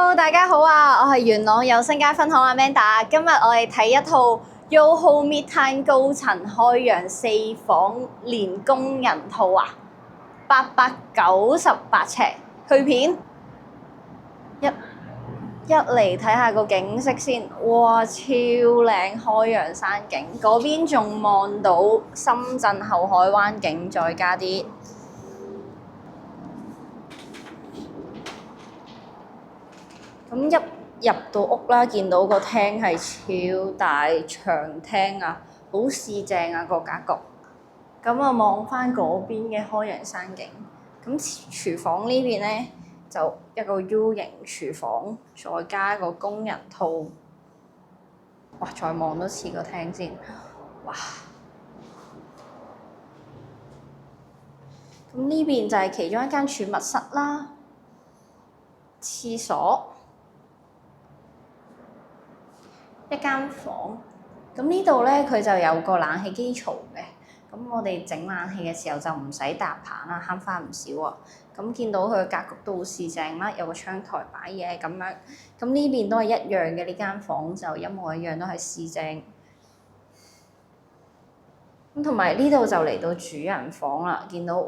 Hello，大家好啊！我係元朗有新街分行 Amanda。今日我哋睇一套 YOHO Midtown 高層開揚4房連工人套啊，898尺，去片。一嚟睇下個景色先，哇！超靚開揚山景，嗰邊仲望到深圳後海灣景，再加啲。咁一入到屋啦，見到個廳係超大長廳啊，好市正啊個格局。咁啊，望翻嗰邊嘅開揚山景。咁廚房呢邊咧就一個 U 型廚房，再加一個工人套。哇！再望多次個廳先，哇！咁呢邊就係其中一間儲物室啦，廁所。一間房，咁呢度咧佢就有個冷氣機槽嘅，咁我哋整冷氣嘅時候就唔使搭棚啦，慳翻唔少啊。咁見到佢嘅格局都好市正啦，有個窗台擺嘢咁樣。咁呢邊都係一樣嘅，呢間房就一模一樣，都係市正。咁同埋呢度就嚟到主人房啦，見到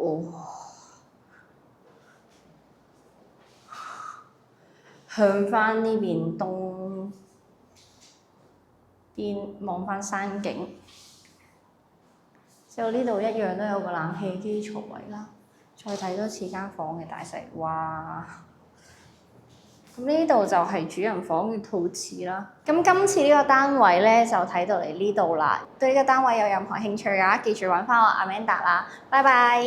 向翻呢邊東邊望翻山景，之後呢度一樣都有個冷氣機槽位啦。再睇多次間房嘅大細，哇！咁呢度就係主人房嘅套廁啦。咁今次呢個單位咧就睇到嚟呢度啦。對呢個單位有任何興趣嘅話，記住揾翻我 Amanda 啦。拜拜。